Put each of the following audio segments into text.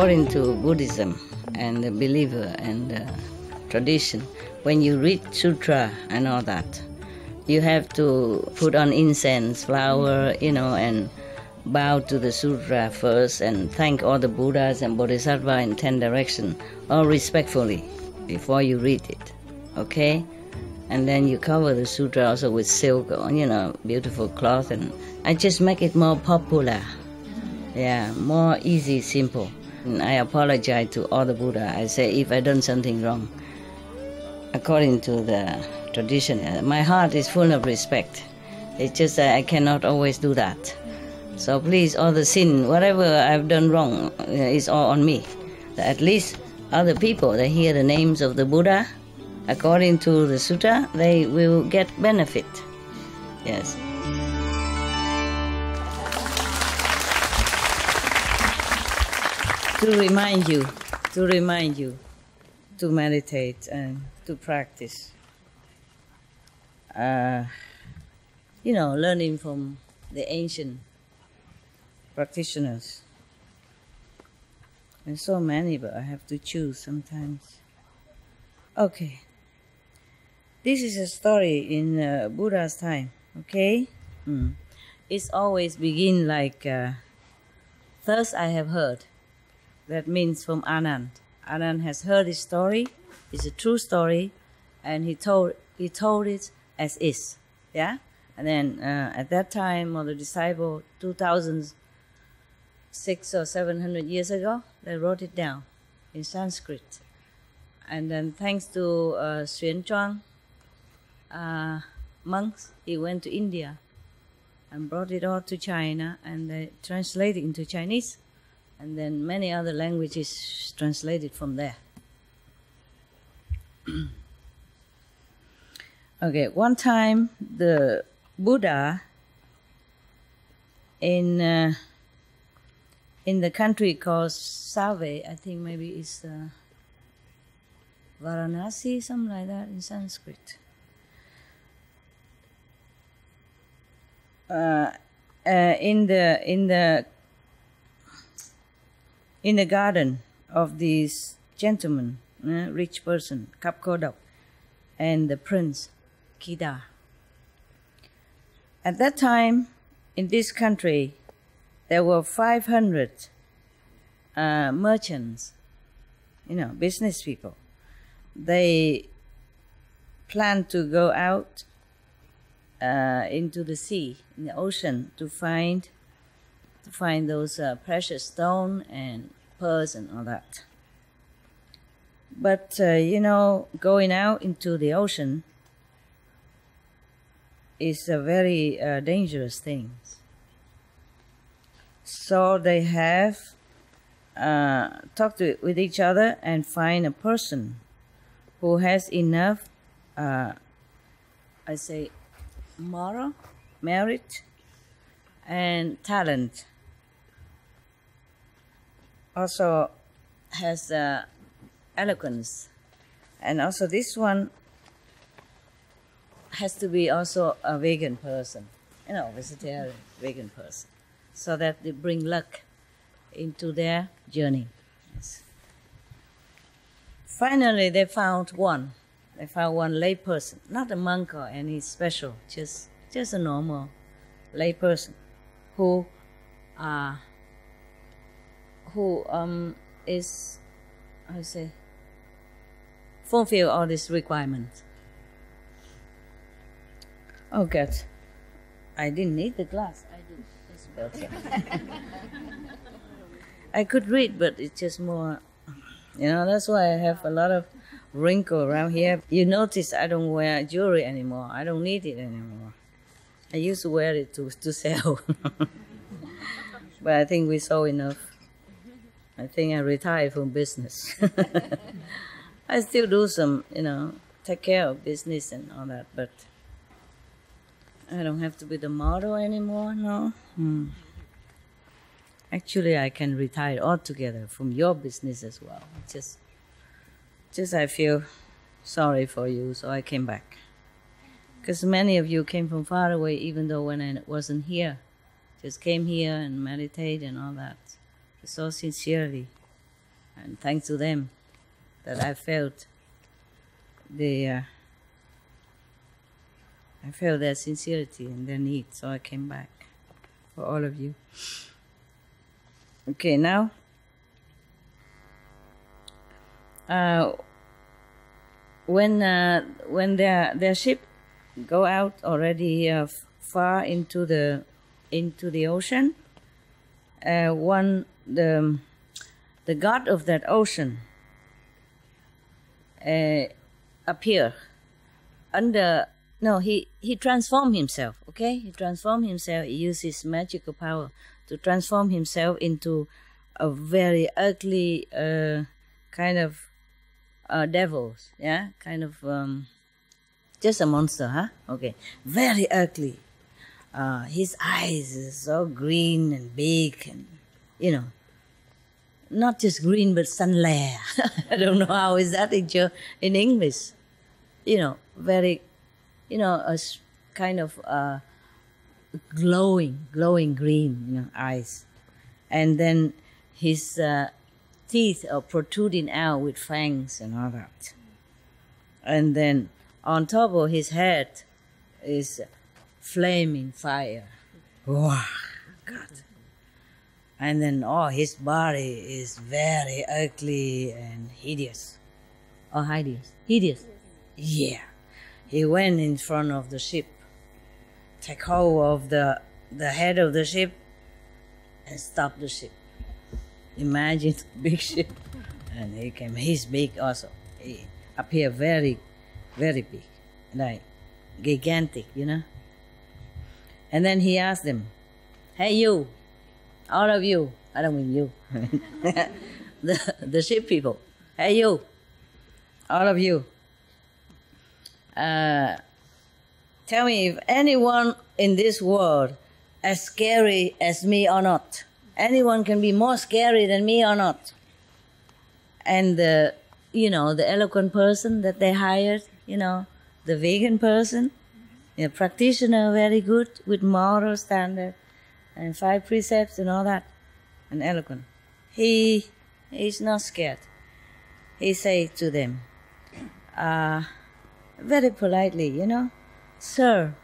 according to Buddhism and the believer and the tradition, when you read sutra and all that, you have to put on incense, flower, and bow to the sutra first and thank all the Buddhas and Bodhisattvas in 10 directions, all respectfully, before you read it, okay? And then you cover the sutra also with silk, beautiful cloth, and I just make it more popular. Yeah, more easy, simple. And I apologize to all the Buddha. I say if I done something wrong, according to the tradition, my heart is full of respect. It's just that I cannot always do that. So please, all the sin, whatever I've done wrong, is all on me. At least other people, they hear the names of the Buddha, according to the sutta, they will get benefit. Yes. To remind you to meditate and to practice. Learning from the ancient practitioners. There's so many, but I have to choose sometimes. Okay. This is a story in Buddha's time, okay? It's always begin like, thus I have heard. That means from Anand. Anand has heard his story. It's a true story, and he told it as is. Yeah, and then at that time, all the disciple 2,600 or 700 years ago, they wrote it down in Sanskrit. And then thanks to Xuan monks, he went to India and brought it all to China, and they translated into Chinese. And then many other languages translated from there. Okay, one time the Buddha in the country called Save, I think maybe it's Varanasi, something like that in Sanskrit. In the garden of this gentleman, rich person, Kapkodok, and the prince, Kida. At that time, in this country, there were 500 merchants, business people. They planned to go out into the sea, in the ocean, to find those precious stones and pearls and all that. But, going out into the ocean is a very dangerous thing. So they have talked with each other and find a person who has enough, moral, merit, and talent. Also has eloquence, and also this one has to be also a vegan person, vegetarian, vegan person, so that they bring luck into their journey. Yes. Finally, they found one. They found one lay person, not a monk or any special, just a normal lay person who is, fulfill all these requirements. Oh God, I didn't need the glass. I do. It's better. I could read, but it's just more, that's why I have a lot of wrinkle around here. You notice I don't wear jewelry anymore. I don't need it anymore. I used to wear it to sell. But I think we saw enough. I think I retired from business. I still do some, take care of business and all that, but I don't have to be the model anymore, no. Actually, I can retire altogether from your business as well. Just I feel sorry for you, so I came back. Because many of you came from far away, even though when I wasn't here. Just came here and meditate and all that. So sincerely. And thanks to them that I felt their sincerity and their need, so I came back for all of you. Okay, now when their ship go out already far into the ocean, the god of that ocean appear under. No, he transformed himself, okay? He transformed himself, he used his magical power to transform himself into a very ugly kind of devils, yeah? Kind of, just a monster, huh? Okay, very ugly. His eyes is so green and big and, you know, not just green but sun-lair. I don't know how is that in English. You know, very... You know, a kind of glowing green, you know, eyes. And then his teeth are protruding out with fangs and all that. And then on top of his head is flaming fire. Wow, God. And then, his body is very ugly and hideous. Oh, hideous. Hideous. Yeah. He went in front of the ship, take hold of the head of the ship, and stopped the ship. Imagine a big ship, and he came. He's big also. He appeared very, very big, like gigantic, you know. And then he asked them, "Hey, you, all of you." I don't mean you. the ship people. Hey, you, all of you. Tell me if anyone in this world as scary as me or not. Anyone can be more scary than me or not. And the eloquent person that they hired, the vegan person, a practitioner, very good with moral standard and 5 precepts and all that, and eloquent. He's not scared. He say to them, very politely, "Sir,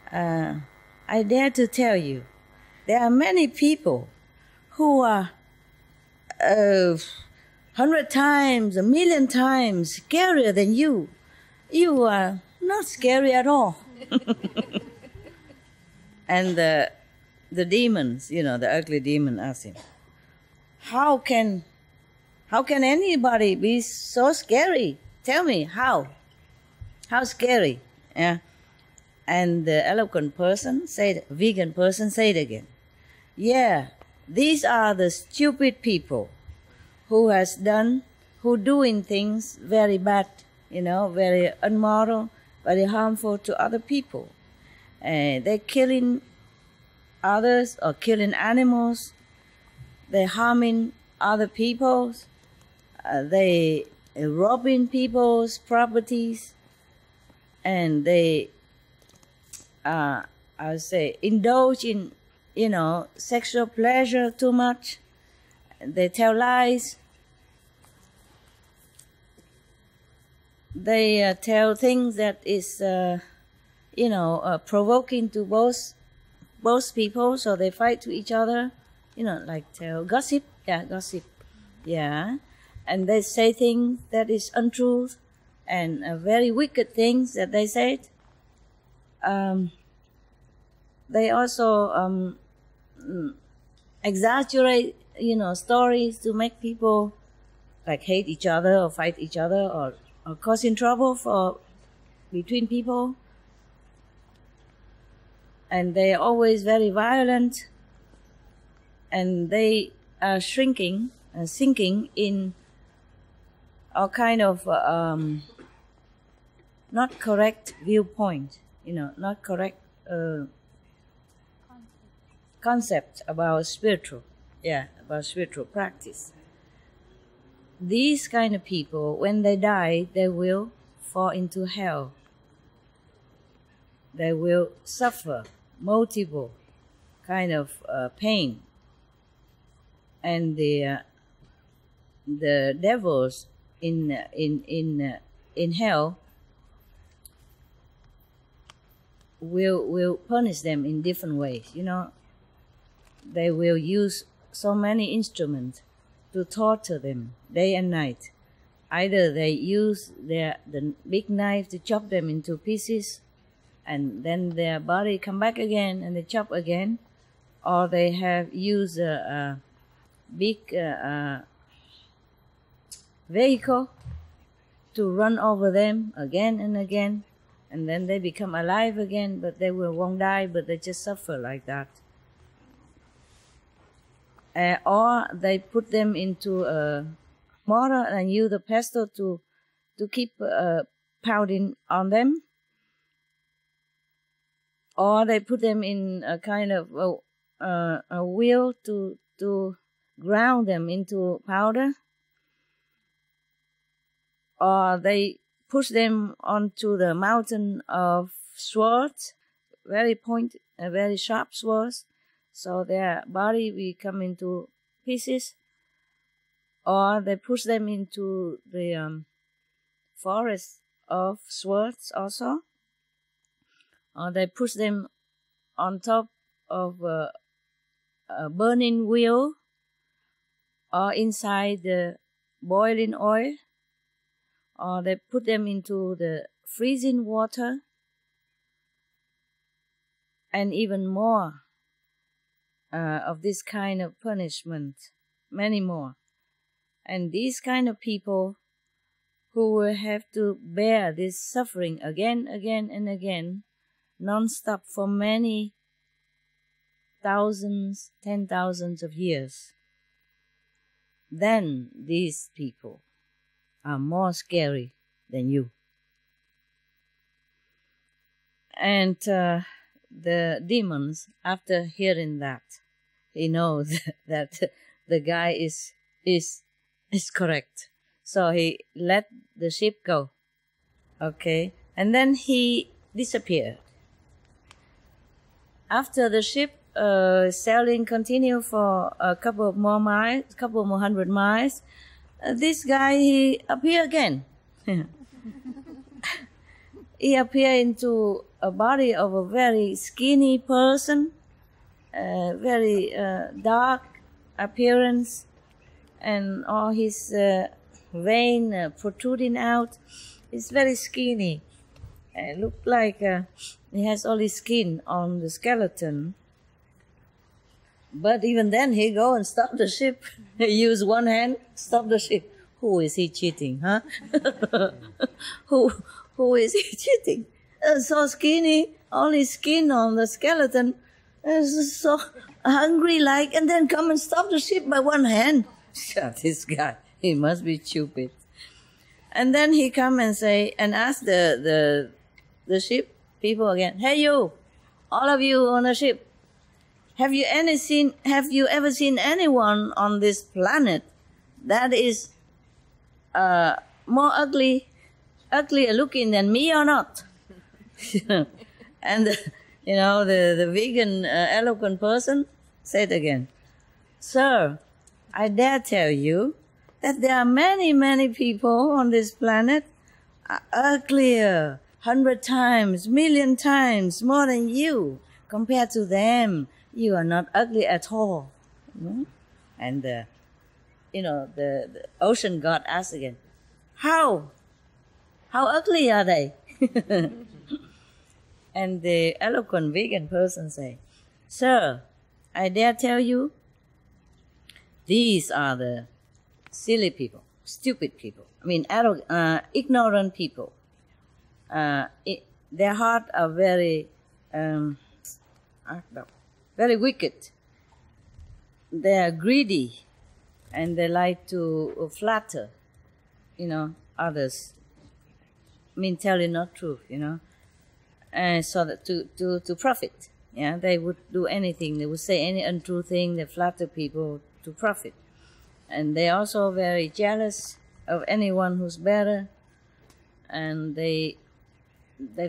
I dare to tell you, there are many people who are 100 times, 1,000,000 times scarier than you. You are not scary at all." And the demons, the ugly demon asked him, How can anybody be so scary? Tell me, how? How scary? Yeah. And the eloquent person vegan person said again, "Yeah, these are the stupid people who doing things very bad, very immoral, very harmful to other people. They're killing others or killing animals. They're harming other people. They robbing people's properties. And they, I would say, indulge in, sexual pleasure too much. They tell lies. They tell things that is, provoking to both people, so they fight to each other. Like tell gossip. Yeah, gossip. Yeah. And they say things that is untruth. And very wicked things that they said. They also exaggerate, stories to make people like hate each other or fight each other or causing trouble between people. And they are always very violent. And they are sinking in all kind of not correct viewpoint, not correct concept about spiritual practice. These kind of people, when they die, they will fall into hell. They will suffer multiple kind of pain. And the devils in hell will punish them in different ways. You know, they will use so many instruments to torture them day and night. Either they use the big knife to chop them into pieces, and then their body come back again and they chop again, or they have used a big vehicle to run over them again and again, and then they become alive again, but they won't die, but they just suffer like that. Or they put them into a mortar and use the pestle to keep pounding on them. Or they put them in a kind of a wheel to ground them into powder. Or they push them onto the mountain of swords, very sharp swords, so their body will come into pieces. Or they push them into the forest of swords also. Or they push them on top of a burning wheel, or inside the boiling oil. Or they put them into the freezing water, and even more of this kind of punishment, many more. And these kind of people who will have to bear this suffering again and again, non-stop for many thousands, 10,000s of years, then these people are more scary than you. And the demons, after hearing that, he knows that the guy is correct. So he let the ship go. Okay, and then he disappeared. After the ship sailing continued for a couple more hundred miles, this guy, he appeared again. He appeared into a body of a very skinny person, very dark appearance, and all his vein protruding out. He's very skinny. It looked like he has only skin on the skeleton. But even then, he go and stop the ship. He use one hand, stop the ship. Who is he cheating, huh? Who is he cheating? So skinny, only skin on the skeleton. So hungry like, and then come and stop the ship by one hand. This guy, he must be stupid. And then he come and say, and ask the ship people again, hey you, all of you on the ship, have you ever seen anyone on this planet that is more uglier looking than me or not? And the vegan eloquent person said again, sir, I dare tell you that there are many people on this planet uglier 100 times, million times more than you. Compared to them, you are not ugly at all. And the ocean god asked again, how ugly are they? And the eloquent vegan person say, sir, I dare tell you, these are the silly people, stupid people, ignorant people. Their hearts are very wicked. They are greedy, and they like to flatter, others. Telling not truth, and so that to profit. Yeah, they would do anything. They would say any untrue thing. They flatter people to profit, and they are also very jealous of anyone who's better, and they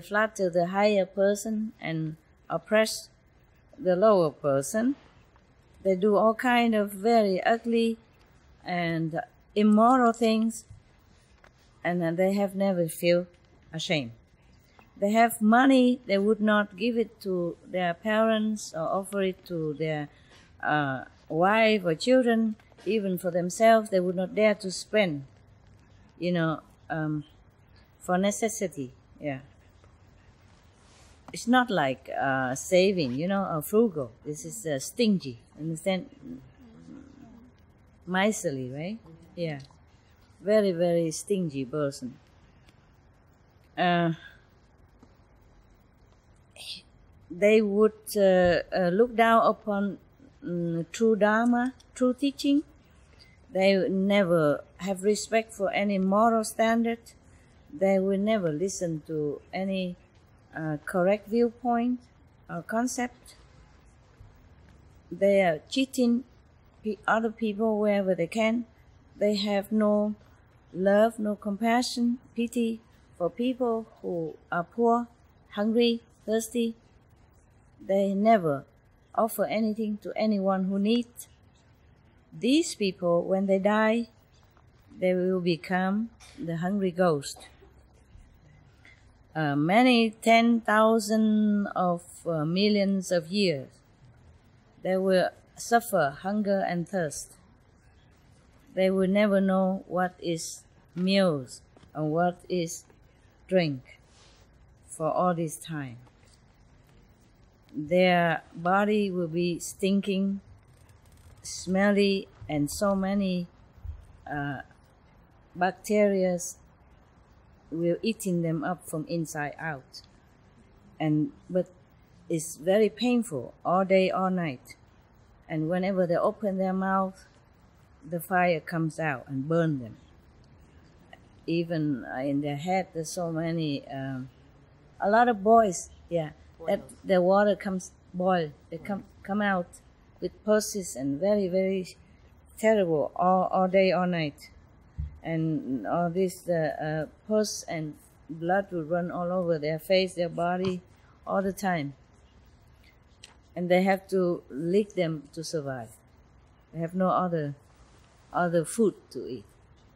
flatter the higher person and oppress the lower person. They do all kind of very ugly and immoral things, and they have never feel ashamed. They have money, they would not give it to their parents or offer it to their wife or children. Even for themselves, they would not dare to spend, for necessity. Yeah. It's not like saving, or frugal. This is stingy. Understand? Miserly, right? Yeah. Very, very stingy person. They would look down upon true Dharma, true teaching. They would never have respect for any moral standard. They will never listen to any correct viewpoint or concept. They are cheating other people wherever they can. They have no love, no compassion, pity for people who are poor, hungry, thirsty. They never offer anything to anyone who needs. These people, when they die, they will become the hungry ghost. Many 10,000 of millions of years, they will suffer hunger and thirst. They will never know what is meals and what is drink for all this time. Their body will be stinking, smelly, and so many bacteria will eating them up from inside out. But it's very painful all day, all night. And whenever they open their mouth, the fire comes out and burn them. Even in their head, there's so many, a lot of boils. Yeah, that the water comes boil. They come out with pulses and very, very terrible all day, all night. And all this pus and blood will run all over their face, their body, all the time. And they have to lick them to survive. They have no other food to eat.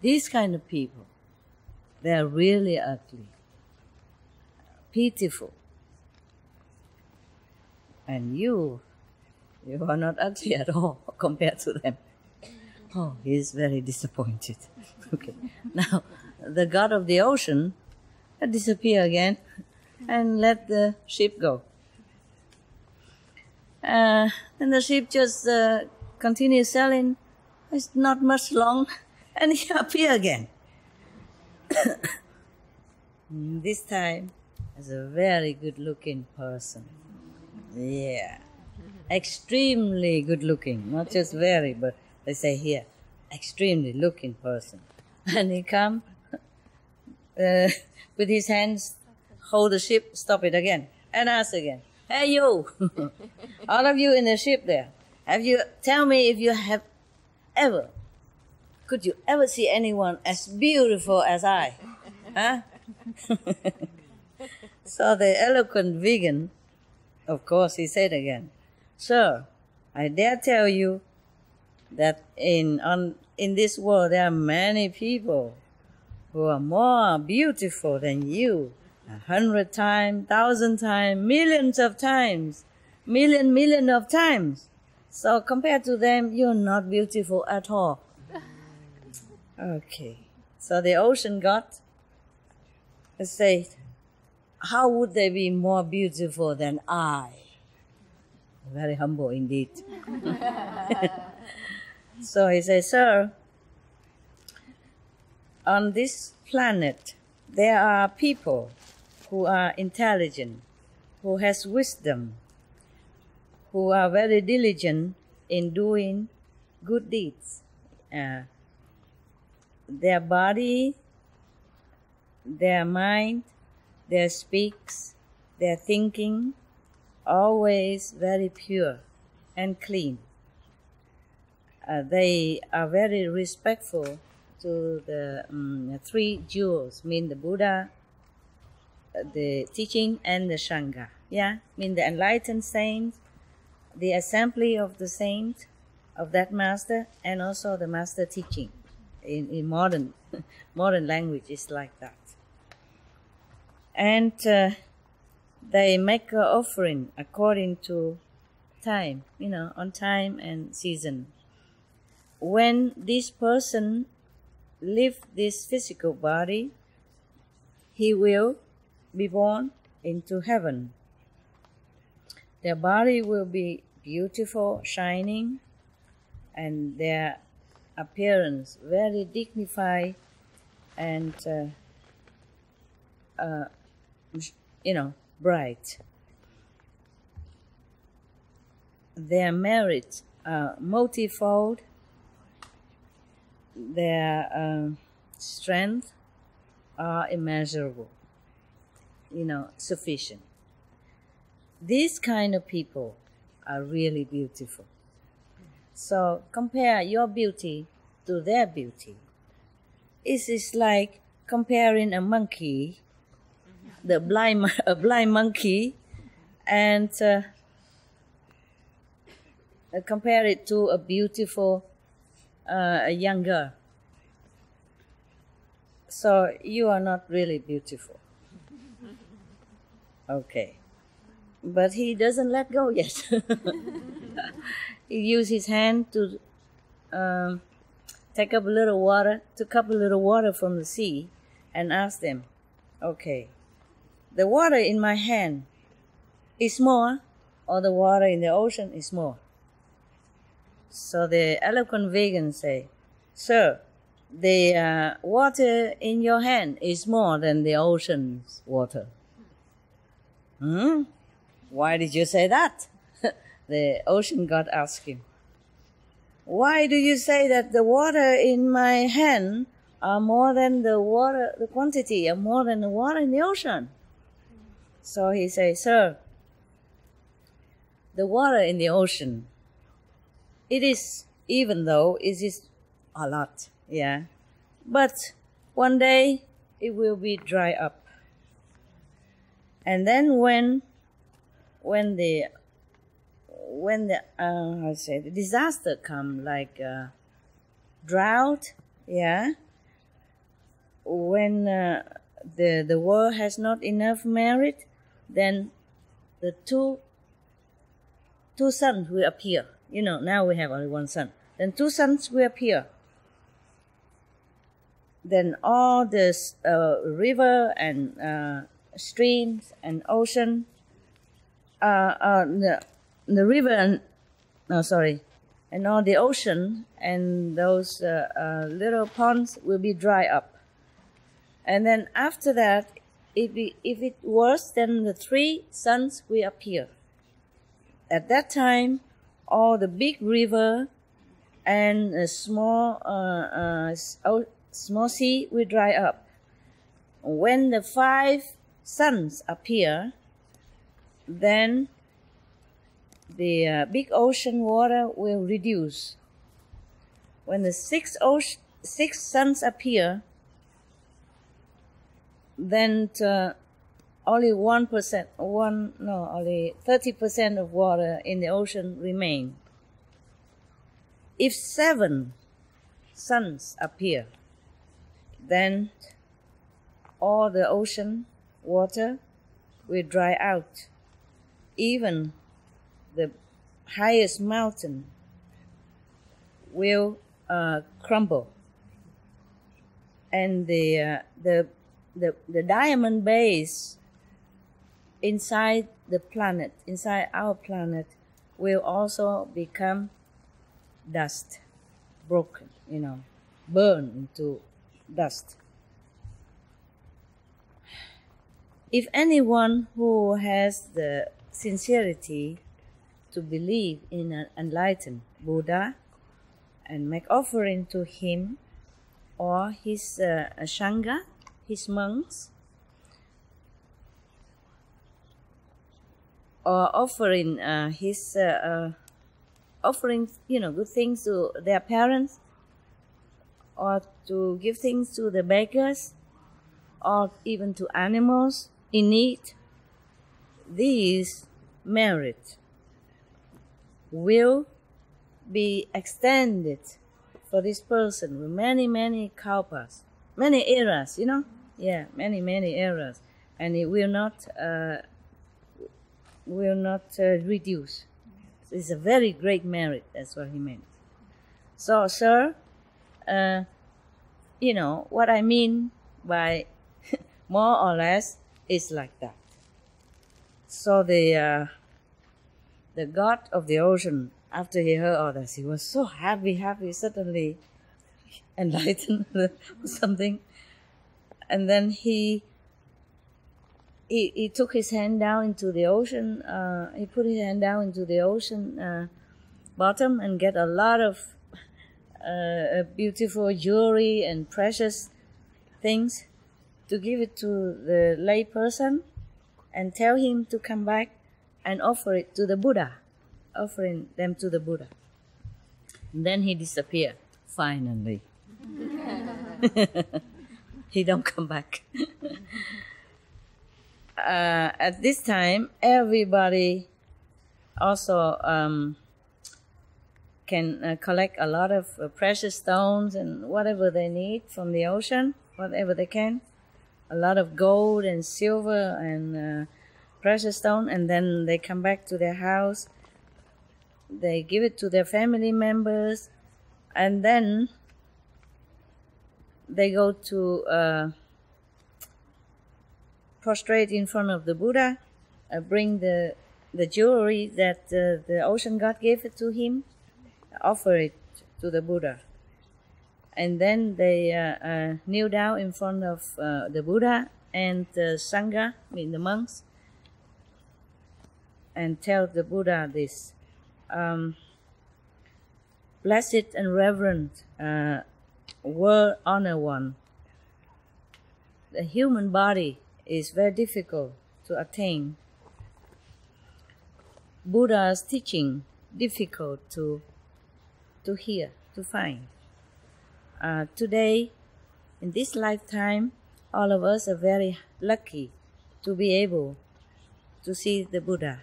These kind of people, they are really ugly, pitiful. And you are not ugly at all compared to them. Oh, he is very disappointed. Okay. Now, the god of the ocean disappear again and let the ship go. Then the ship just continue sailing. It's not much long, and he appear again. This time, as a very good-looking person. Yeah, extremely good-looking. Not just very, but they say here, extremely looking person. And he come with his hands, hold the ship, stop it again, and ask again, "Hey you, all of you in the ship there, tell me if you have could you ever see anyone as beautiful as I?" Huh? So the eloquent vegan, of course, he said again, "Sir, I dare tell you that in this world there are many people who are more beautiful than you, 100 times, 1,000 times, millions of times, million of times. So compared to them, you're not beautiful at all." Okay, so the ocean god said, "How would they be more beautiful than I?" Very humble indeed. So he said, "Sir, on this planet, there are people who are intelligent, who has wisdom, who are very diligent in doing good deeds. Their body, their mind, their speaks, their thinking, always very pure and clean. They are very respectful to the three jewels, mean the Buddha, the teaching, and the Sangha. Yeah, mean the enlightened saint, the assembly of the saint, of that master, and also the master teaching. in modern language is like that. And they make an offering according to time, on time and season. When this person leaves this physical body, he will be born into heaven. Their body will be beautiful, shining, and their appearance very dignified and bright. Their merits are multifold. Their strength are immeasurable, sufficient. These kind of people are really beautiful. So compare your beauty to their beauty. It is like comparing a monkey, a blind monkey, and compare it to a beautiful a young girl. So you are not really beautiful. Okay. But he doesn't let go yet. He used his hand to took up a little water from the sea and asked them, okay, the water in my hand is more, or the water in the ocean is more? So the eloquent vegan say, sir, the water in your hand is more than the ocean's water. Why did you say that? The ocean god asked him, why do you say that the water in my hand are more than the quantity are more than the water in the ocean? So he says, sir, the water in the ocean, it is, even though it is a lot, but one day it will be dry up. And then when the disaster come, like drought, when the world has not enough merit, then the two suns will appear. Now we have only one sun. Then two suns will appear. Then all this river and streams and ocean, the river and and all the ocean and those little ponds will be dry up. And then after that, if it worse, then the three suns will appear. At that time, all the big river and a small sea will dry up. When the 5 suns appear, then the big ocean water will reduce. When the 6 suns appear, then only 30% of water in the ocean remain. If 7 suns appear, then all the ocean water will dry out. Even the highest mountain will crumble, and the diamond base inside our planet, will also become dust, broken, burn into dust. If anyone who has the sincerity to believe in an enlightened Buddha and make offering to him or his Sangha, his monks, or offering good things to their parents, or to give things to the beggars, or even to animals in need, these merit will be extended for this person with many kalpas, many eras, you know? Yeah, many eras. And it will not reduce. It's a very great merit, that's what he meant. So, sir, you know, what I mean by more or less is like that. So the god of the ocean, after he heard all this, he was so happy, suddenly enlightened or something. And then he took his hand down into the ocean. He put his hand down into the ocean bottom and get a lot of beautiful jewelry and precious things to give it to the lay person and tell him to come back and offer it to the Buddha, offering them to the Buddha. And then he disappeared, finally. He don't come back. At this time, everybody also can collect a lot of precious stones and whatever they need from the ocean, whatever they can. A lot of gold and silver and precious stone, and then they come back to their house. They give it to their family members, and then they go to prostrate in front of the Buddha, bring the jewelry that the ocean god gave it to him, offer it to the Buddha. And then they kneel down in front of the Buddha and the Sangha, I mean the monks, and tell the Buddha this. Blessed and reverend world honor one. The human body is very difficult to attain. Buddha's teaching difficult to hear, to find. Today, in this lifetime, all of us are very lucky to be able to see the Buddha.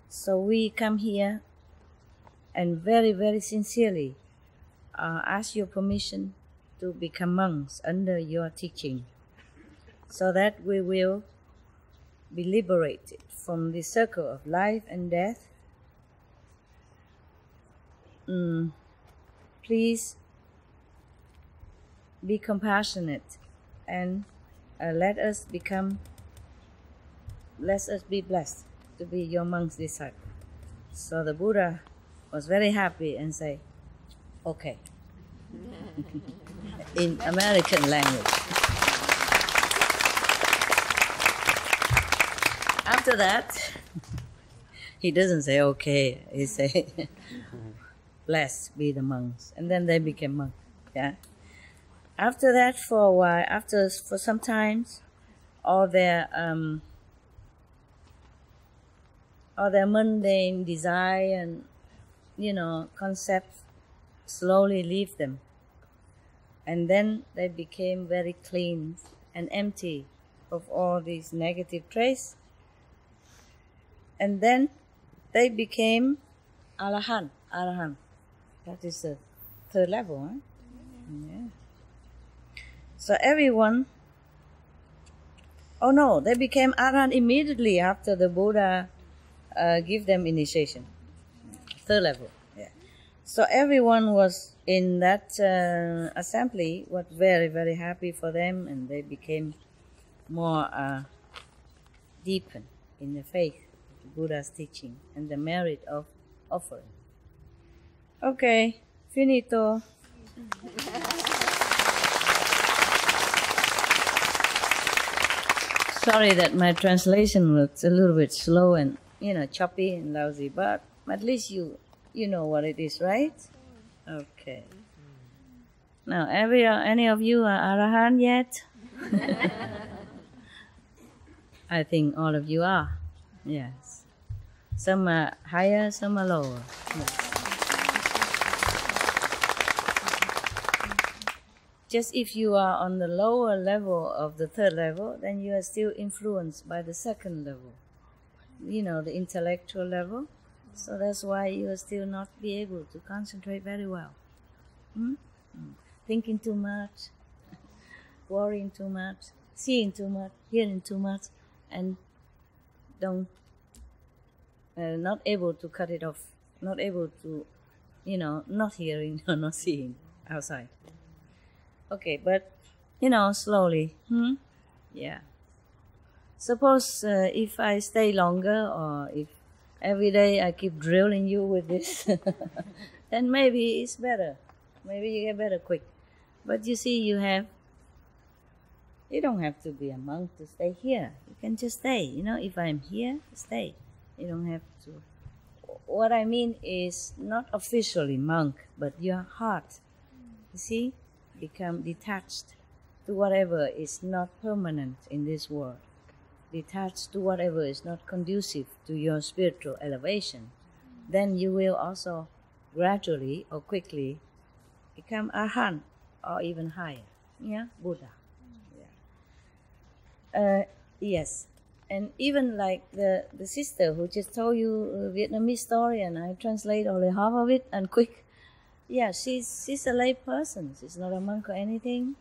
So we come here and very sincerely ask your permission to become monks under your teaching, so that we will be liberated from the circle of life and death. Please be compassionate and let us be blessed to be your monk's disciple. So the Buddha was very happy and say, okay, in American language. After that, he doesn't say okay, he say, blessed be the monks. And then they became monks, yeah. After that, for a while, for some time, all their mundane desire and, you know, concepts slowly leave them. And then they became very clean and empty of all these negative traits. And then they became Arahant. That is the third level, huh? Yeah. So everyone, oh no, they became Arahant immediately after the Buddha give them initiation. Third level, yeah. So everyone was in that assembly was very happy for them, and they became more deepened in the faith of the Buddha's teaching and the merit of offering. Okay, finito. Sorry that my translation looks a little bit slow and, you know, choppy and lousy, but at least you know what it is, right? Okay. Now, any of you are Arahant yet? I think all of you are. Yes. Some are higher, some are lower. Yes. Just if you are on the lower level of the third level, then you are still influenced by the second level, you know, the intellectual level. So that's why you will still not be able to concentrate very well. Thinking too much, worrying too much, seeing too much, hearing too much, and not able to cut it off, not able to, not hearing or not seeing outside. Okay, but, slowly. Yeah. Suppose if I stay longer, or if every day I keep drilling you with this, then maybe it's better. Maybe you get better quick. But you see, you don't have to be a monk to stay here. You can just stay. If I'm here, stay. You don't have to. What I mean is not officially monk, but your heart, you see, become detached to whatever is not permanent in this world. Detached to whatever is not conducive to your spiritual elevation. Then you will also gradually or quickly become arhat or even higher. Yeah, Buddha. Yeah. Yes. And even like the sister who just told you a Vietnamese story, and I translate only half of it and quick. Yeah, she's a lay person. She's not a monk or anything.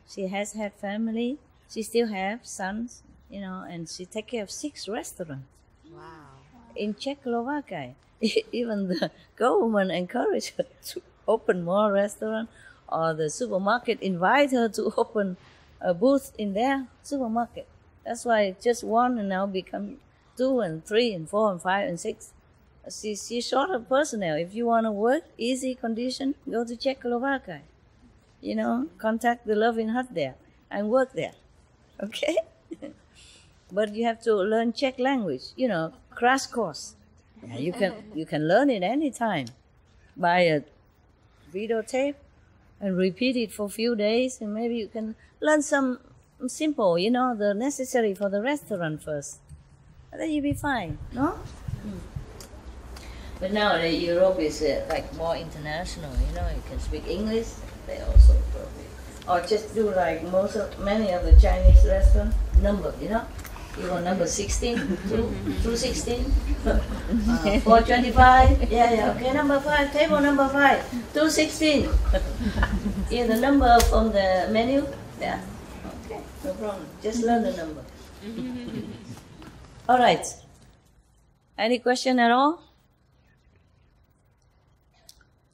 She has had family. She still has sons, and she takes care of 6 restaurants. Wow. In Czechoslovakia. Even the government encouraged her to open more restaurants, or the supermarket invite her to open a booth in their supermarket. That's why just 1 and now become 2 and 3 and 4 and 5 and 6. She's short of personnel. If you want to work, easy condition, go to Czechoslovakia. Contact the loving hut there and work there. Okay? But you have to learn Czech language, crash course. Yeah, you can learn it anytime. Buy a videotape and repeat it for a few days, and maybe you can learn some simple, the necessary for the restaurant first. And then you'll be fine, no? But nowadays Europe is like more international, you can speak English, they also probably. Or just do like many of the Chinese restaurants, number, You want number 16, 216, 425, yeah, okay, number 5, table number 5, 216. Yeah, the number from the menu, yeah, okay, no problem, just learn the number. All right, any question at all?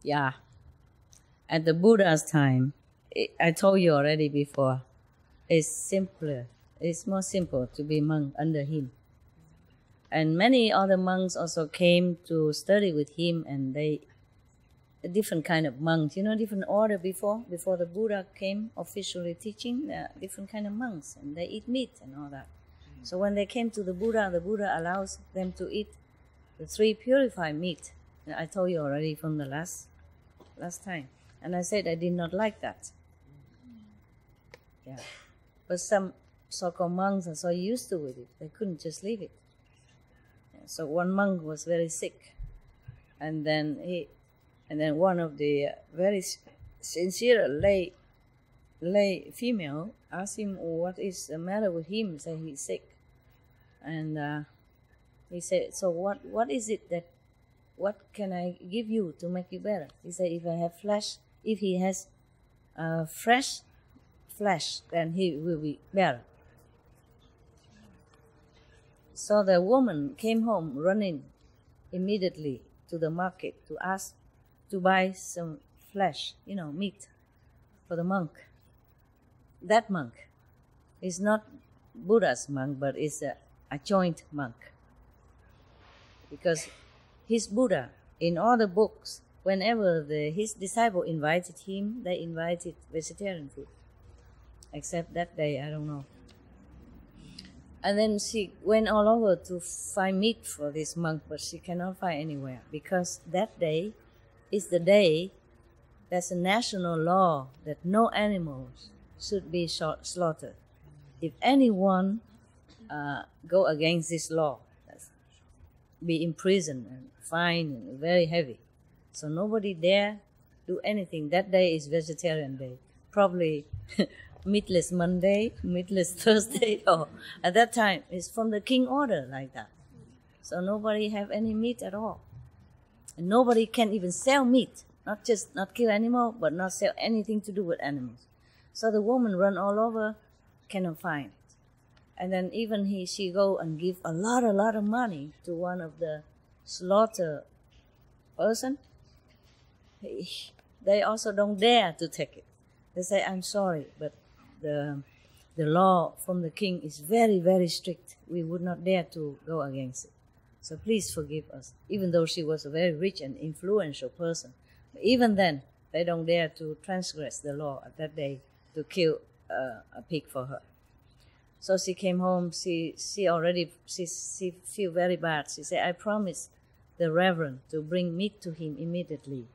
Yeah, at the Buddha's time, I told you already before, it's simpler. It's more simple to be monk under him. And many other monks also came to study with him, and a different kind of monks, different order before the Buddha came officially teaching, there are different kind of monks, and they eat meat and all that. So when they came to the Buddha allows them to eat the 3 purified meat. I told you already from the last time. And I said I did not like that. Yeah. But some so-called monks are so used to it, they couldn't just leave it. So one monk was very sick, and then one of the very sincere lay female asked him what is the matter with him. Say he's sick, and he said, "So what is it that? What can I give you to make you better?" He said, if he has fresh flesh, then he will be better. So the woman came home running immediately to the market to ask to buy some flesh, meat, for the monk. That monk is not Buddha's monk, but is a joint monk. Because his Buddha, in all the books, whenever his disciple invited him, they invited vegetarian food. Except that day, I don't know. And then she went all over to find meat for this monk, but she cannot find anywhere, because that day is the day there's a national law that no animals should be slaughtered. If anyone go against this law, be imprisoned and fined and very heavy. So nobody dare do anything. That day is vegetarian day. Probably meatless Monday, meatless Thursday, or at that time it's from the king order like that. So nobody have any meat at all. And nobody can even sell meat Not just not kill animal, but not sell anything to do with animals. So the woman run all over, cannot find it. And then even she go and give a lot of money to one of the slaughter person. They also don't dare to take it. They say, I'm sorry, but the law from the king is very, very strict. We would not dare to go against it. So please forgive us. Even though she was a very rich and influential person. But even then, they don't dare to transgress the law at that day to kill a pig for her. So she came home, she feel very bad. She said, I promised the Reverend to bring meat to him immediately.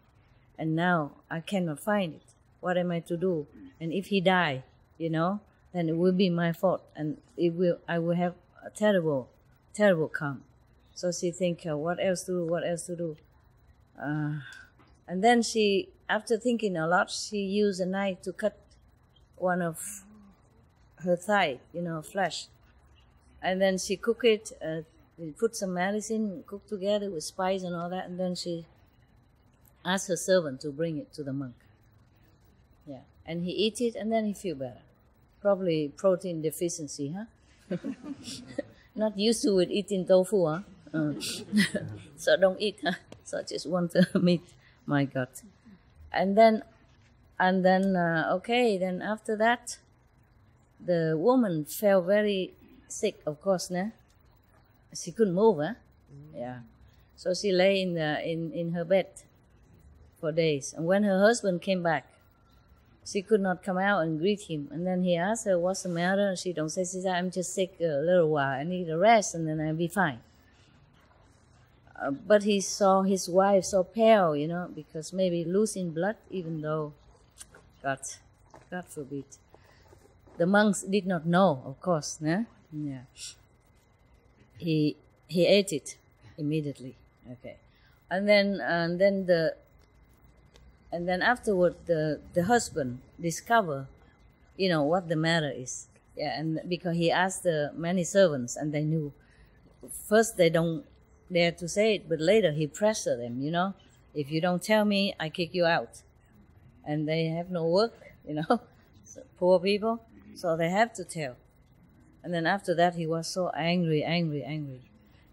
And now I cannot find it. What am I to do? And if he die, then it will be my fault. And I will have a terrible, terrible karma. So she think, what else to do? And then she, after thinking a lot, she used a knife to cut one of her thigh, flesh. And then she cook it, put some medicine, cook together with spice and all that, and then she asked her servant to bring it to the monk. Yeah, and he eat it, and then he feel better. Probably protein deficiency, huh? Not used to it eating tofu, huh? So don't eat, huh? So just want the meat, my God. And then okay, then after that, the woman felt very sick, of course, né? She couldn't move, huh? Yeah. So she lay in her bed for days. And when her husband came back, she could not come out and greet him. And then he asked her, what's the matter? And she don't say, she said, I'm just sick a little while. I need a rest, and then I'll be fine. But he saw his wife so pale, because maybe losing blood, even though, God forbid. The monks did not know, of course, né? Yeah. He ate it immediately. Okay, and then afterward, the husband discovered, what the matter is. Yeah, and because he asked many servants, and they knew. First, they don't dare to say it, but later he pressured them. If you don't tell me, I kick you out, and they have no work. So poor people. So they have to tell. And then after that, he was so angry.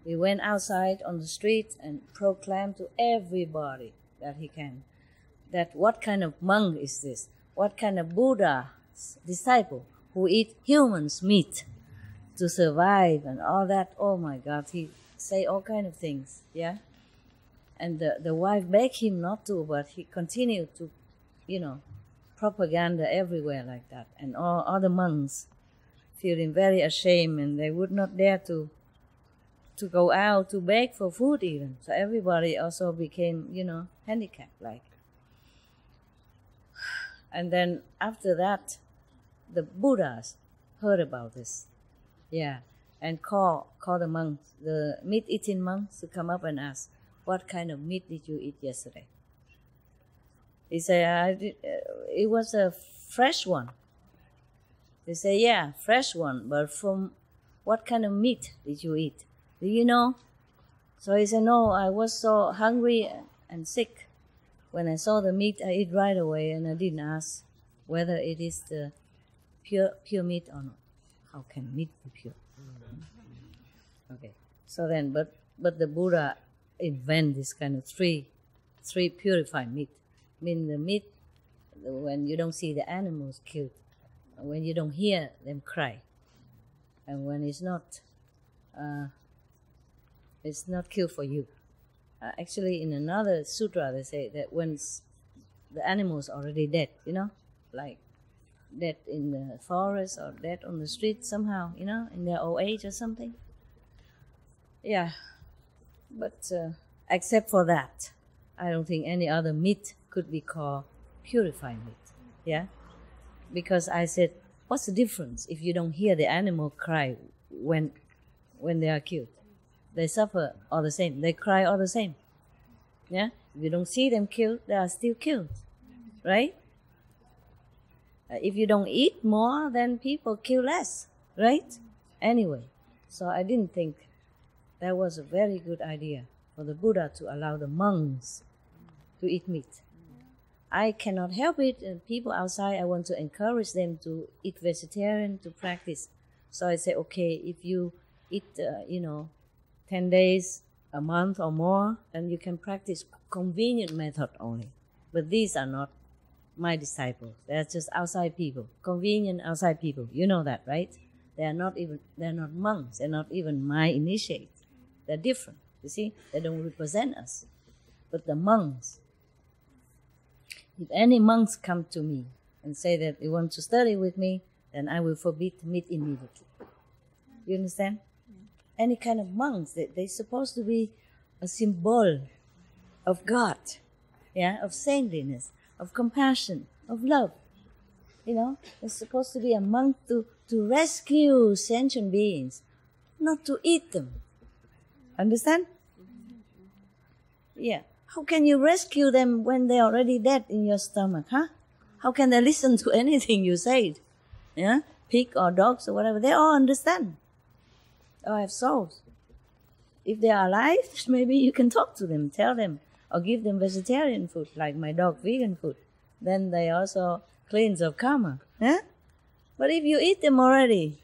He went outside on the street and proclaimed to everybody that he can, that what kind of monk is this? What kind of Buddha disciple who eat humans' meat to survive and all that? Oh my God, he say all kind of things, yeah? And the wife begged him not to, but he continued to, propaganda everywhere like that, and all other monks feeling very ashamed, and they would not dare to go out to beg for food even. So everybody also became, handicapped like. And then after that, the Buddhas heard about this, yeah, and call the monks, the meat-eating monks, to come up and ask, what kind of meat did you eat yesterday? He said, it was a fresh one. They say, yeah, fresh one, but from what kind of meat did you eat? Do you know? So he said, no, I was so hungry and sick. When I saw the meat, I eat right away, and I didn't ask whether it is the pure meat or not. How can meat be pure? Okay, so then, but the Buddha invent this kind of three purified meat. Mean the meat when you don't see the animals killed, when you don't hear them cry, and when it's not killed for you. Actually, in another sutra, they say that when the animals already dead, like dead in the forest or dead on the street somehow, in their old age or something. Yeah, but except for that, I don't think any other meat could be called purified meat, yeah? Because I said, what's the difference if you don't hear the animal cry when they are killed? They suffer all the same, they cry all the same, yeah? If you don't see them killed, they are still killed, right? If you don't eat more, then people kill less, right? Anyway, so I didn't think that was a very good idea for the Buddha to allow the monks to eat meat. I cannot help it. People outside, I want to encourage them to eat vegetarian, to practice. So I say, okay, if you eat, 10 days, a month or more, then you can practice convenient method only. But these are not my disciples. They're just outside people, convenient outside people. You know that, right? They're not monks. They're not even my initiates. They're different. You see, they don't represent us. But the monks, if any monks come to me and say that they want to study with me, then I will forbid meat immediately. You understand? Any kind of monks, they're supposed to be a symbol of God, of saintliness, of compassion, of love. They're supposed to be a monk to rescue sentient beings, not to eat them. Understand? Yeah. How can you rescue them when they're already dead in your stomach, huh? How can they listen to anything you say? Yeah? Pig or dogs or whatever, they all understand. Or have souls. If they are alive, maybe you can talk to them, tell them, or give them vegetarian food, like my dog, vegan food. Then they also cleanse of karma. Huh? But if you eat them already,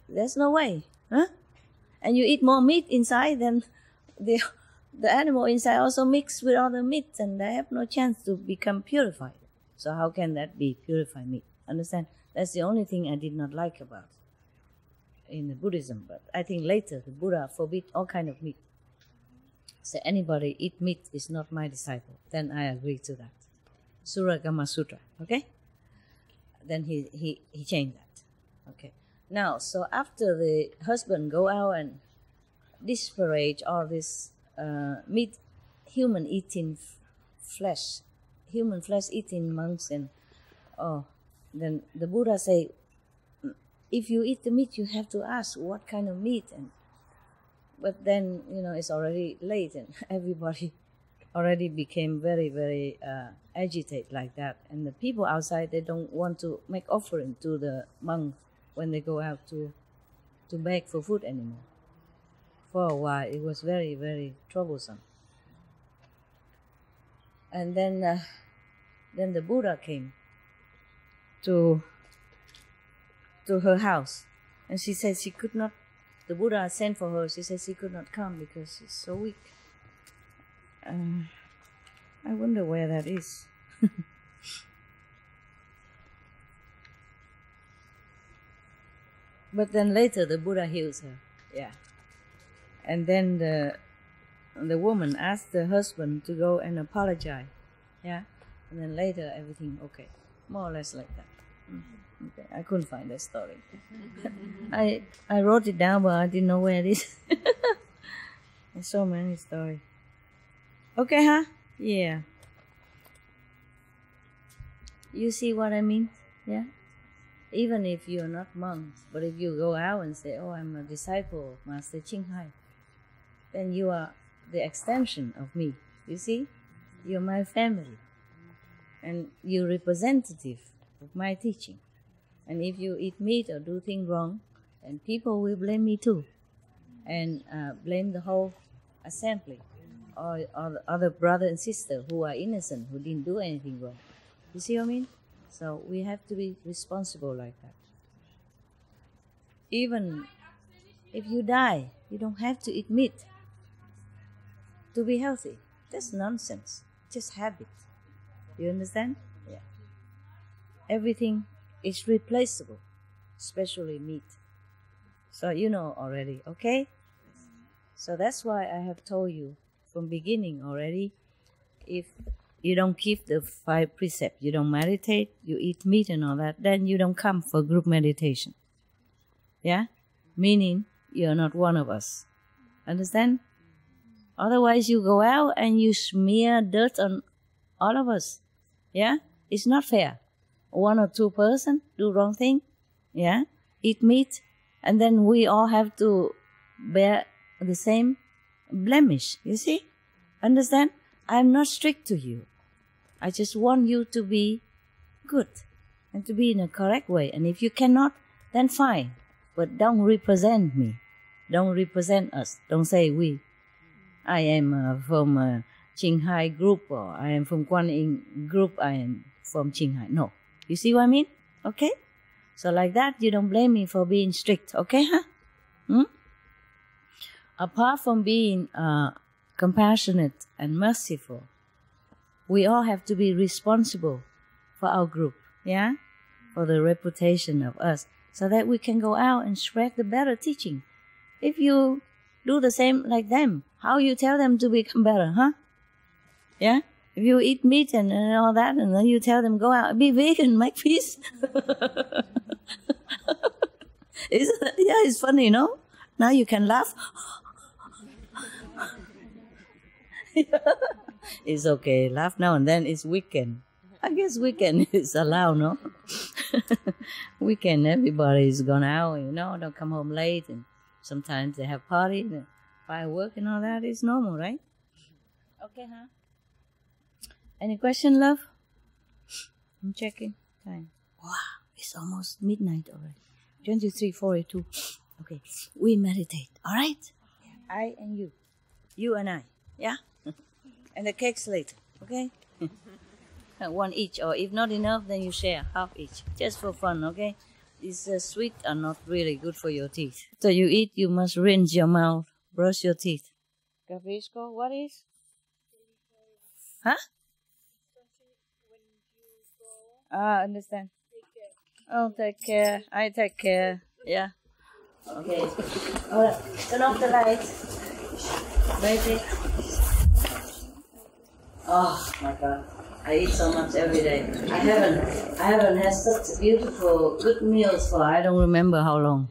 there's no way. Huh? And you eat more meat inside, then the animal inside also mix with other meats, and they have no chance to become purified. So how can that be purified meat? Understand? That's the only thing I did not like about in the Buddhism. But I think later the Buddha forbid all kind of meat. So anybody eat meat is not my disciple. Then I agree to that. Suragama Sutra. Okay? Then he changed that. Okay. Now, so after the husband go out and disparage all this meat, human eating flesh, human flesh eating monks, and then the Buddha say, if you eat the meat, you have to ask what kind of meat. But then, it's already late, and everybody already became very, very agitated like that. And the people outside, they don't want to make offering to the monk when they go out to beg for food anymore. For a while, it was very, very troublesome. And then the Buddha came to her house, and she said she could not. The Buddha sent for her. She said she could not come because she's so weak. I wonder where that is. But then later the Buddha heals her. Yeah. And then the woman asked the husband to go and apologize. Yeah. And then later everything okay. More or less like that. Okay. I couldn't find that story. I wrote it down, but I didn't know where it is. There's so many stories. Okay, huh? Yeah. You see what I mean? Yeah? Even if you're not monks, but if you go out and say, oh, I'm a disciple of Master Ching, then you are the extension of me. You see? You're my family. And you're representative of my teaching. And if you eat meat or do things wrong, then people will blame me too. And blame the whole assembly or other brother and sister who are innocent, who didn't do anything wrong. You see what I mean? So we have to be responsible like that. Even if you die, you don't have to eat meat to be healthy. That's nonsense. Just habit. You understand? Yeah. Everything is replaceable, especially meat. So you know already, okay? So that's why I have told you from beginning already, if you don't keep the 5 precepts, you don't meditate, you eat meat and all that, then you don't come for group meditation. Yeah? Meaning you're not one of us. Understand? Otherwise you go out and you smear dirt on all of us. Yeah? It's not fair. 1 or 2 person do wrong thing. Yeah? Eat meat. And then we all have to bear the same blemish. You see? Understand? I'm not strict to you. I just want you to be good and to be in a correct way. And if you cannot, then fine. But don't represent me. Don't represent us. Don't say we. I am from Qinghai group, or I am from Guanyin group, I am from Qinghai. No. You see what I mean? Okay? So like that, you don't blame me for being strict. Okay, huh? Apart from being compassionate and merciful, we all have to be responsible for our group, yeah? For the reputation of us, so that we can go out and spread the better teaching. If you do the same like them, how you tell them to become better, huh? Yeah? If you eat meat and all that, and then you tell them, go out, be vegan, make peace. It's funny, no? Now you can laugh. It's okay, laugh now and then. It's weekend. I guess weekend is allowed, no? Weekend, everybody's gone out, don't come home late, and sometimes they have party, and firework and all that. It's normal, right? Okay, huh? Any question, love? I'm checking time. Wow, it's almost midnight already. 23:42. Okay, we meditate, all right? I and you. You and I, yeah? And the cake's later, okay? One each, or if not enough, then you share half each, just for fun, okay? These sweets are not really good for your teeth. So you eat, you must rinse your mouth, brush your teeth. Capisco, what is? Huh? Understand. Oh, take care. I take care. Yeah. Okay. All right. Turn off the lights. Baby. Oh my God. I eat so much every day. I haven't had such beautiful, good meals for I don't remember how long.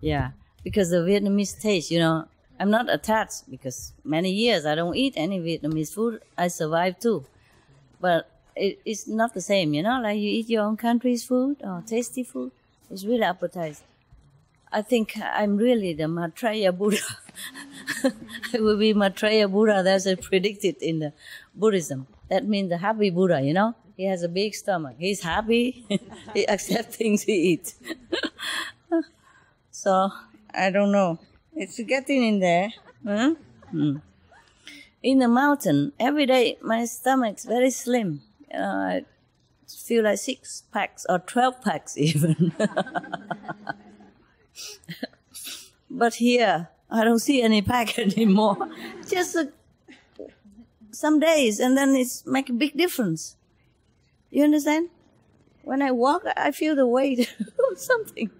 Yeah. Because the Vietnamese taste, I'm not attached because many years I don't eat any Vietnamese food. I survive too. But it's not the same, like you eat your own country's food or tasty food. It's really appetizing. I think I'm really the Maitreya Buddha. I will be Maitreya Buddha, that's predicted in the Buddhism. That means the happy Buddha, He has a big stomach. He's happy. He accepts things he eats. So, I don't know. It's getting in there. Huh? In the mountain, every day my stomach's very slim. I feel like 6 packs or 12 packs even. But here, I don't see any pack anymore. Just some days, and then it's make a big difference. You understand? When I walk, I feel the weight of something.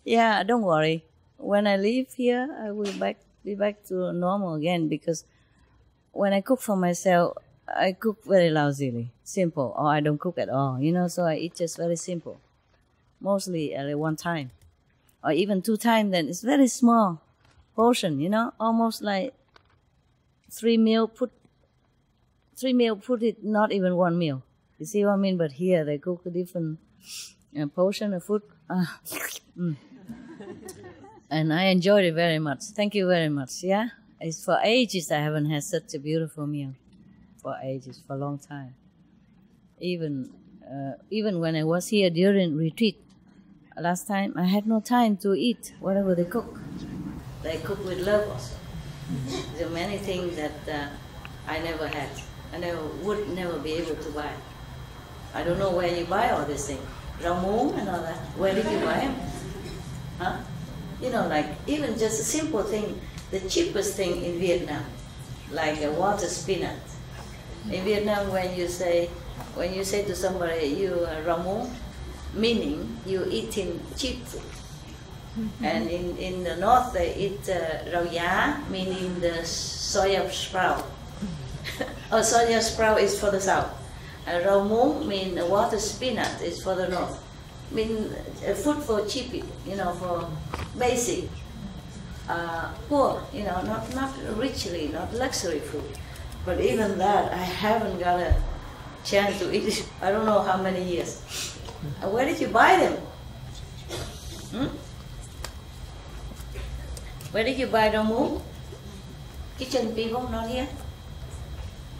Yeah, don't worry. When I leave here, I will be back to normal again, because when I cook for myself, I cook very lousily, simple, or I don't cook at all, so I eat just very simple. Mostly at one time, or even 2 times, then it's very small portion, almost like 3 meal, put it, not even 1 meal. You see what I mean? But here they cook a different portion of food. And I enjoyed it very much. Thank you very much, yeah? It's for ages I haven't had such a beautiful meal. For ages, for a long time. Even when I was here during retreat, last time I had no time to eat whatever they cook. They cook with love also. There are many things that I never had. I would never be able to buy. I don't know where you buy all these things. Rau muống and all that. Where did you buy them? Huh? Like even just a simple thing, the cheapest thing in Vietnam, like a water spinach. In Vietnam, when you say to somebody you rau muống, meaning you eating cheap food. And in the north they eat rau giá, meaning the soya sprout. Oh, soya sprout is for the south. Rau muống means water spinach is for the north. Mean food for cheap people, for basic, poor, not richly, not luxury food. But even that, I haven't got a chance to eat it. I don't know how many years. Where did you buy them? Where did you buy rau muống? Kitchen people not here.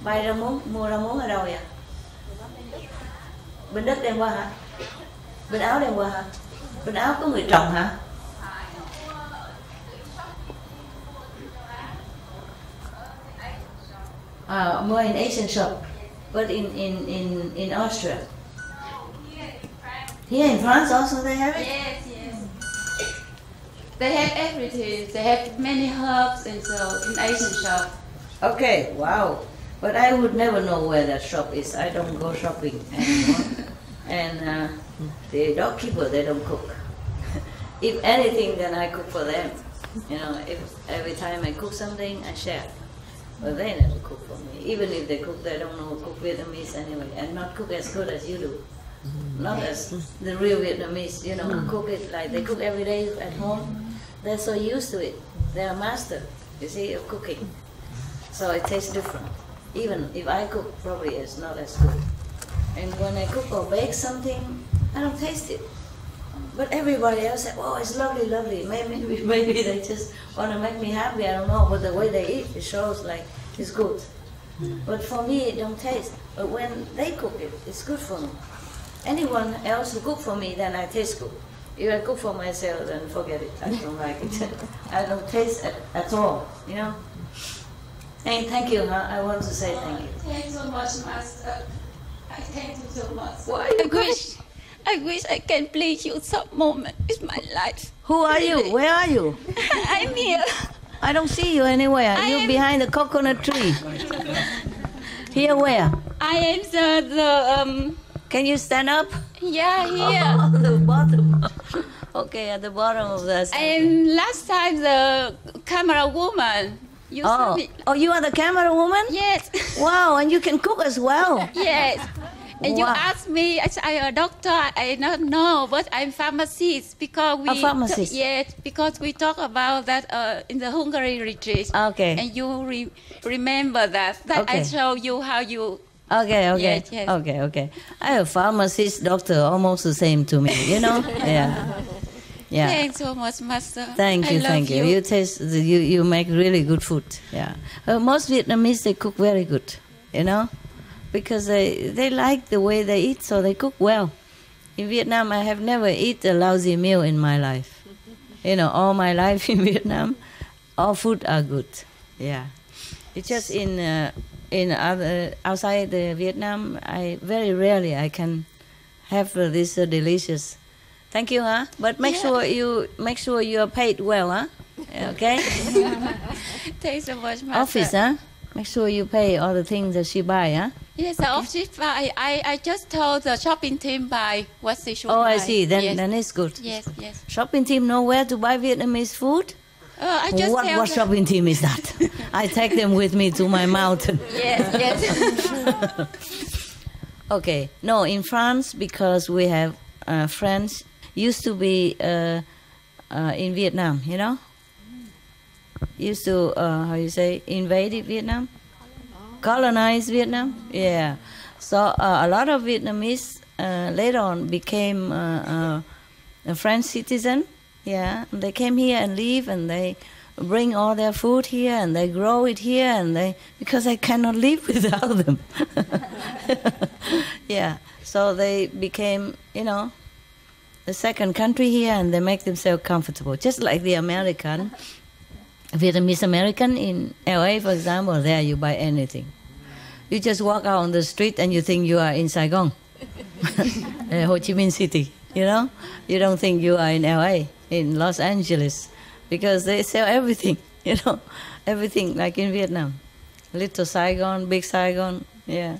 Buy rau muống, mua rau muống ở đâu vậy? Bên đất đem qua hả? Bên Áo đem qua hả? Bên Áo có người trồng hả? More in Asian shop, but in Austria. Here in France also they have it? Yes, yes. They have everything. They have many herbs and so in Asian shop. Okay, wow. But I would never know where that shop is. I don't go shopping anymore. And the dog keeper, they don't cook. If anything, then I cook for them. You know, if every time I cook something, I share. But they never cook for me. Even if they cook, they don't know cook Vietnamese anyway, and not cook as good as you do. Not as the real Vietnamese, you know, cook it like they cook every day at home. They're so used to it. They're a master, you see, of cooking. So it tastes different. Even if I cook, probably it's not as good. And when I cook or bake something, I don't taste it. But everybody else said, oh, it's lovely, lovely. Maybe they just want to make me happy, I don't know. But the way they eat, it shows like it's good. But for me, it don't taste. But when they cook it, it's good for me. Anyone else who cook for me, then I taste good. If I cook for myself, then forget it. I don't like it. I don't taste it at all, you know. Hey, thank you, huh? I want to say thank you. Thank you so much, Master. I thank you so much. Why? I wish I can please you some moment in my life. Who are you? Where are you? I'm here. I don't see you anywhere. You're behind the coconut tree. Here where? I am the Can you stand up? yeah, here. Oh, the bottom. Okay, at the bottom of the... I am last time the camera woman. You saw me. Oh, you are the camera woman? Yes. Wow, and you can cook as well. Yes. And you Wow. asked me, I'm a doctor, I don't know, but I'm pharmacist because we... A pharmacist? Yes, because we talk about that in the Hungary retreat. Okay. And you remember that Okay. I show you how you... Okay. Yes, yes. Okay. I have pharmacist, doctor, almost the same to me, you know? Yeah. Thanks so much, Master. Thank you. You taste, you make really good food. Yeah. Most Vietnamese, they cook very good, you know? Because they like the way they eat, so they cook well. In Vietnam, I have never eaten a lousy meal in my life. You know, all my life in Vietnam, all food are good. Yeah. It's just in other outside Vietnam, I very rarely I can have this delicious. Thank you, huh? But make sure you are paid well, huh? Okay. Thanks so much, Master. Office, huh? Make sure you pay all the things that she buy, huh? Yes, the office buy. I just told the shopping team buy what they should buy. Oh, I see. Then yes. then it's good. Yes. Shopping team know where to buy Vietnamese food? I just What tell them. shopping team is that? I take them with me to my mountain. Yes. Okay. No, in France, because we have friends used to be in Vietnam, you know? Used to, how you say, invaded Vietnam? Colonized Vietnam? Yeah. So a lot of Vietnamese later on became a French citizen. Yeah. And they came here and live, and they bring all their food here, and they grow it here, and because I cannot live without them. Yeah. So they became, you know, the second country here, and they make themselves comfortable, just like the American, Vietnamese American in LA, for example. There you buy anything. You just walk out on the street and you think you are in Saigon, Ho Chi Minh City. You know, you don't think you are in LA, in Los Angeles, because they sell everything. You know, everything like in Vietnam, Little Saigon, Big Saigon, yeah.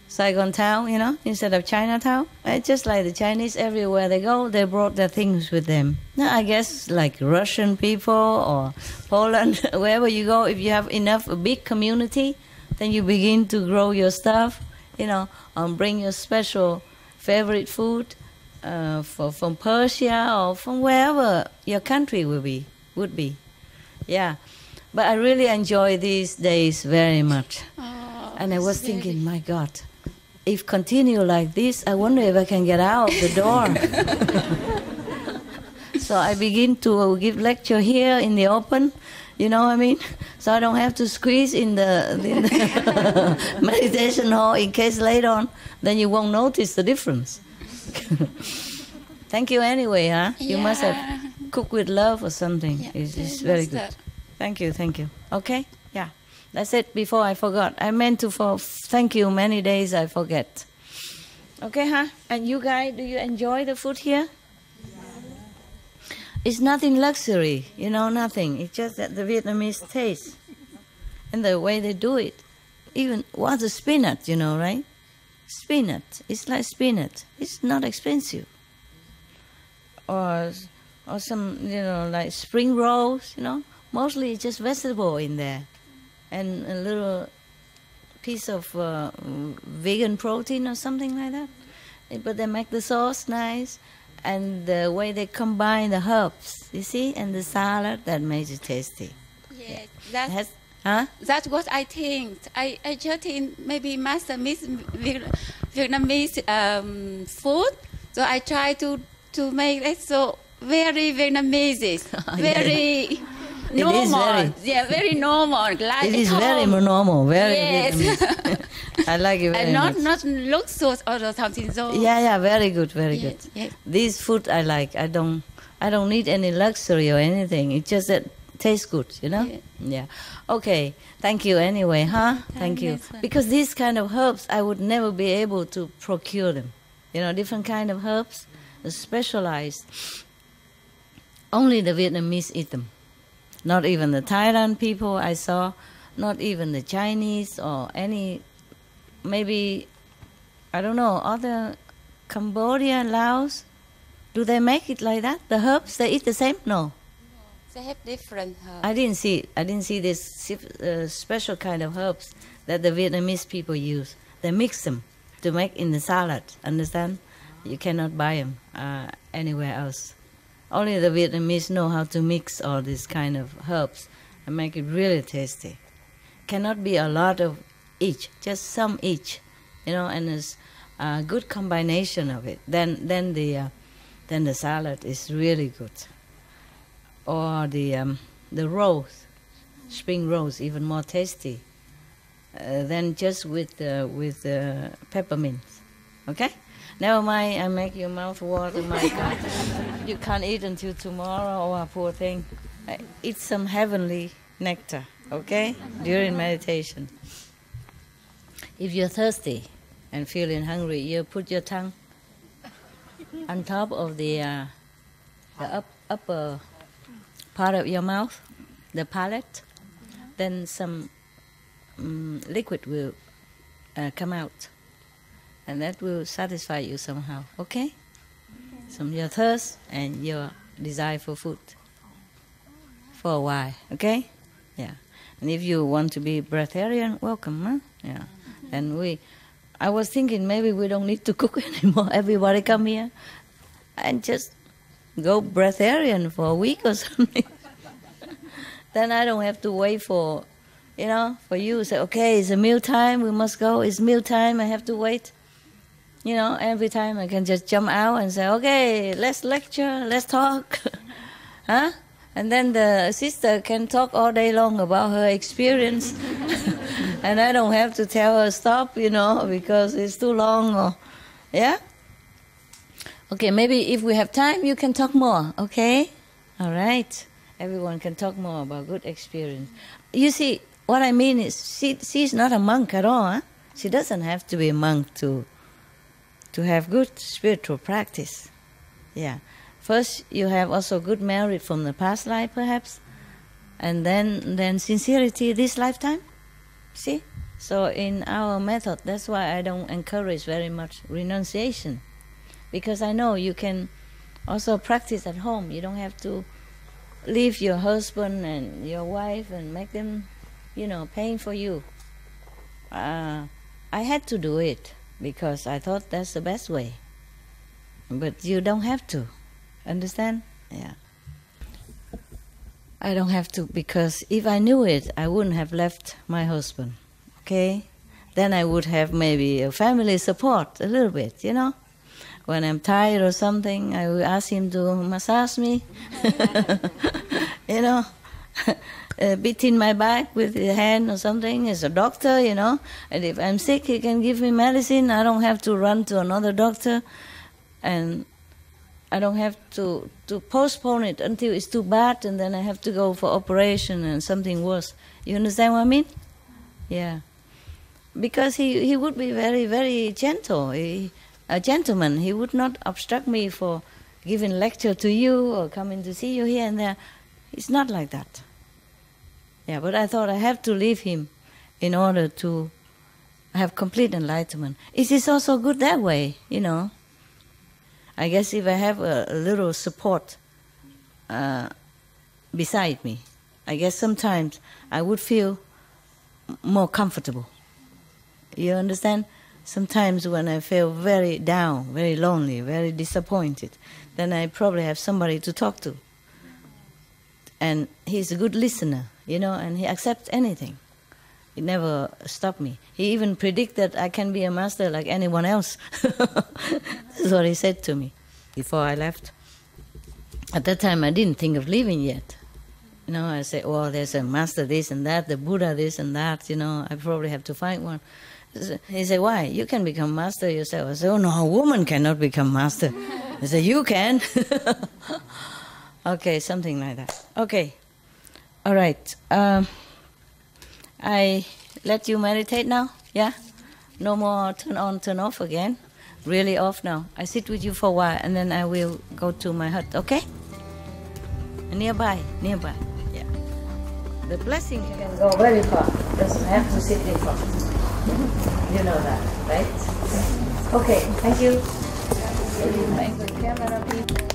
Saigon town, you know, instead of Chinatown. Just like the Chinese, everywhere they go, they brought their things with them. Now, I guess like Russian people or Poland, wherever you go, if you have enough, a big community, then you begin to grow your stuff, you know, bring your special favorite food from Persia or from wherever your country would be. Yeah. But I really enjoy these days very much. Oh, and I was thinking, my God, if continue like this, I wonder if I can get out of the door. So I begin to give lecture here in the open, you know what I mean? So I don't have to squeeze in the meditation hall in case later on, then you won't notice the difference. Thank you anyway, huh? Yeah. You must have cooked with love or something. Yeah. It's very good. Thank you. Okay? Yeah. That's it, before I forgot. I meant to thank you many days, I forget. Okay, huh? And you guys, do you enjoy the food here? It's nothing luxury, you know, nothing. It's just that the Vietnamese taste and the way they do it. Even what's a spinach, you know, right? Spinach. It's like spinach. It's not expensive. Or some, you know, like spring rolls, you know. Mostly it's just vegetable in there. And a little piece of vegan protein or something like that. But they make the sauce nice. And the way they combine the herbs, you see, and the salad, that makes it tasty. Yes, That's what I think. I just think maybe master miss Vietnamese food. So I try to make it so very Vietnamese, very normal. Very normal. Like it is very normal, very Vietnamese. I like it very much. And not luxurious or something so. Yeah, very good, very good. Yes. This food I like. I don't need any luxury or anything. It's just that tastes good, you know? Yeah. Okay. Thank you anyway, huh? Thank you. Because these kind of herbs, I would never be able to procure them. You know, different kind of herbs, specialized. Only the Vietnamese eat them. Not even the Thailand people I saw, not even the Chinese or any, maybe, I don't know, other Cambodia, Laos. Do they make it like that? The herbs, they eat the same? No. They have different herbs. I didn't see this special kind of herbs that the Vietnamese people use. They mix them to make in the salad, understand? You cannot buy them anywhere else. Only the Vietnamese know how to mix all these kind of herbs and make it really tasty. Cannot be a lot of each, just some each, you know, and it's a good combination of it. Then the salad is really good. Or the rolls, spring rolls, even more tasty than just with peppermint. Okay? Never mind, I make your mouth water, my God. You can't eat until tomorrow, oh, poor thing. Eat some heavenly nectar, okay? During meditation. If you're thirsty and feeling hungry, you put your tongue on top of the upper part of your mouth, the palate. Then some liquid will come out. And that will satisfy you somehow, okay? From your thirst and your desire for food. For a while, okay? Yeah. And if you want to be breatharian, welcome, huh? Yeah. And I was thinking maybe we don't need to cook anymore. Everybody come here and just go breatharian for a week or something. Then I don't have to wait for, you know, for you to say, okay, it's a meal time, we must go. It's meal time, I have to wait. You know, every time I can just jump out and say, okay, let's lecture, let's talk. Huh? And then the sister can talk all day long about her experience. And I don't have to tell her stop, you know, because it's too long. Or, yeah? Okay, maybe if we have time, you can talk more, okay? All right. Everyone can talk more about good experience. You see, what I mean is she's not a monk at all. Huh? She doesn't have to be a monk to have good spiritual practice. Yeah. First, you have also good merit from the past life, perhaps, and then sincerity this lifetime. See? So in our method, that's why I don't encourage very much renunciation, because I know you can also practice at home. You don't have to leave your husband and your wife and make them, you know, paying for you. I had to do it because I thought that's the best way. But you don't have to. Understand? Yeah. I don't have to, because if I knew it, I wouldn't have left my husband. Okay? Then I would have maybe a family support a little bit, you know? When I'm tired or something, I will ask him to massage me. You know? Beating my back with his hand or something. He's a doctor, you know. And if I'm sick, he can give me medicine. I don't have to run to another doctor. And I don't have to postpone it until it's too bad, and then I have to go for operation and something worse. You understand what I mean? Yeah. Because he would be very, very gentle. A gentleman. He would not obstruct me for giving lecture to you or coming to see you here and there. It's not like that. Yeah, but I thought I have to leave him in order to have complete enlightenment. It is also good that way, you know. I guess if I have a little support beside me, I guess sometimes I would feel more comfortable. You understand? Sometimes when I feel very down, very lonely, very disappointed, then I probably have somebody to talk to. And he's a good listener, you know, and he accepts anything. He never stopped me. He even predicted I can be a master like anyone else. That's what he said to me before I left. At that time, I didn't think of leaving yet. You know, I said, well, there's a master this and that, the Buddha this and that, you know, I probably have to find one. He said, why? You can become master yourself. I said, oh no, a woman cannot become master. I said, you can. Okay, something like that. Okay, all right. I let you meditate now, yeah? No more turn on, turn off again. Really off now. I sit with you for a while and then I will go to my hut, okay? Nearby, yeah. The blessing can go very far. Doesn't have to sit in front. You know that, right? Okay, thank you. Make the camera people.